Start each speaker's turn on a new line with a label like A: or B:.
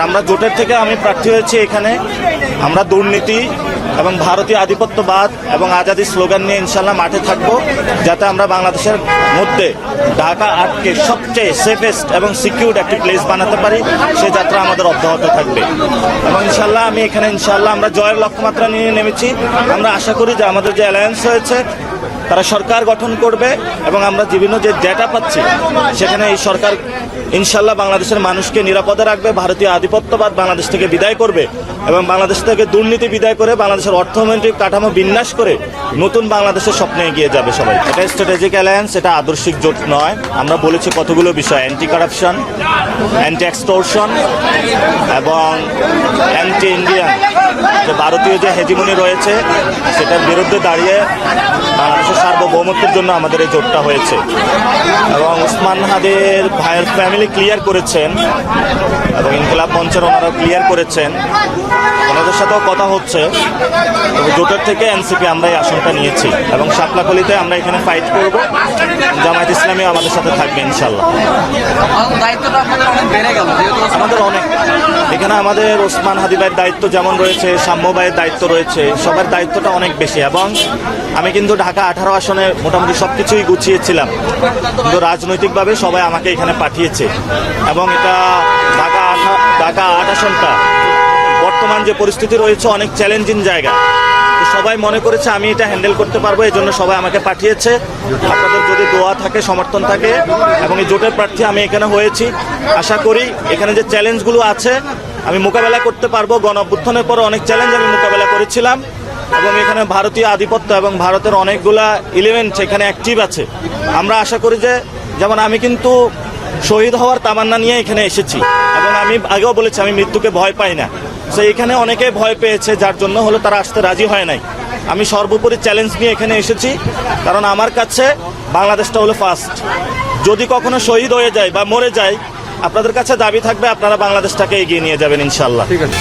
A: আমরা জোটের থেকে আমি প্রার্থী হয়েছি এখানে। আমরা দুর্নীতি এবং ভারতীয় আধিপত্যবাদ এবং আজাদি স্লোগান নিয়ে ইনশাল্লাহ মাঠে থাকবো, যাতে আমরা বাংলাদেশের মধ্যে ঢাকা আটকে সবচেয়ে সেফেস্ট এবং সিকিউর একটি প্লেস বানাতে পারি। সেই যাত্রা আমাদের অব্যাহত থাকবে এবং ইনশাল্লাহ আমি এখানে ইনশাল্লাহ আমরা জয়ের লক্ষ্যমাত্রা নিয়ে নেমেছি। আমরা আশা করি যে আমাদের যে অ্যালায়েন্স হয়েছে তারা সরকার গঠন করবে এবং আমরা বিভিন্ন যে ডেটা পাচ্ছি সেখানে এই সরকার ইনশাল্লাহ বাংলাদেশের মানুষকে নিরাপদে রাখবে, ভারতীয় আধিপত্যবাদ বাংলাদেশ থেকে বিদায় করবে এবং বাংলাদেশ থেকে দুর্নীতি বিদায় করে বাংলাদেশের অর্থনৈতিক কাঠামো বিন্যাস করে নতুন বাংলাদেশের স্বপ্নে এগিয়ে যাবে সবাই। এটা স্ট্র্যাটেজিক অ্যালায়েন্স, এটা আদর্শিক জোট নয়। আমরা বলেছি কতগুলো বিষয়, অ্যান্টি কারাপশন, অ্যান্টি এক্সটোরশন এবং অ্যান্টি ইন্ডিয়ান যে ভারতীয় যে হেজিমনি রয়েছে সেটার বিরুদ্ধে দাঁড়িয়ে বাংলাদেশের সার্বভৌমত্বের জন্য আমাদের এই জোটটা হয়েছে। এবং ওসমান হাদির ভাইয়ের ফ্যামিলি ক্লিয়ার করেছেন এবং ইনকিলাব মঞ্চের ওনারাও ক্লিয়ার করেছেন, ওনাদের সাথেও কথা হচ্ছে। জোটের থেকে এনসিপি আমরা এই আসনটা নিয়েছি এবং শাপলাকলিতে আমরা এখানে ফাইট করব। জামায়াত ইসলামী আমাদের সাথে থাকবে ইনশাল্লাহ। আমাদের অনেক এখানে আমাদের ওসমান হাদি ভাইয়ের দায়িত্ব যেমন রয়েছে, সাম্য ভাইয়ের দায়িত্ব রয়েছে, সবার দায়িত্বটা অনেক বেশি। এবং আমি কিন্তু ঢাকা 18 আসনে মোটামুটি সবকিছুই গুছিয়েছিলাম, কিন্তু রাজনৈতিকভাবে সবাই আমাকে এখানে পাঠিয়েছে এবং এটা ঢাকা 8 আসনটা বর্তমান যে পরিস্থিতি রয়েছে অনেক চ্যালেঞ্জিং জায়গা, তো সবাই মনে করেছে আমি এটা হ্যান্ডেল করতে পারবো, এই জন্য সবাই আমাকে পাঠিয়েছে। আপনাদের যদি দোয়া থাকে, সমর্থন থাকে এবং এই জোটের প্রার্থী আমি এখানে হয়েছি, আশা করি এখানে যে চ্যালেঞ্জগুলো আছে আমি মোকাবেলা করতে পারবো। গণঅভ্যুত্থানের পরে অনেক চ্যালেঞ্জ আমি মোকাবেলা করেছিলাম এবং এখানে ভারতীয় আধিপত্য এবং ভারতের অনেকগুলা এলিমেন্ট এখানে অ্যাক্টিভ আছে। আমরা আশা করি যে যেমন আমি কিন্তু শহীদ হওয়ার তামান্না নিয়ে এখানে এসেছি এবং আমি আগেও বলেছি আমি মৃত্যুকে ভয় পাই না। তো এখানে অনেকে ভয় পেয়েছে, যার জন্য হলো তারা আসতে রাজি হয় নাই। আমি সর্বোপরি চ্যালেঞ্জ নিয়ে এখানে এসেছি, কারণ আমার কাছে বাংলাদেশটা হলো ফার্স্ট। যদি কখনো শহীদ হয়ে যায় বা মরে যায়, আপনাদের কাছে দাবি থাকবে আপনারা বাংলাদেশটাকে এগিয়ে নিয়ে যাবেন ইনশাল্লাহ।
B: ঠিক আছে।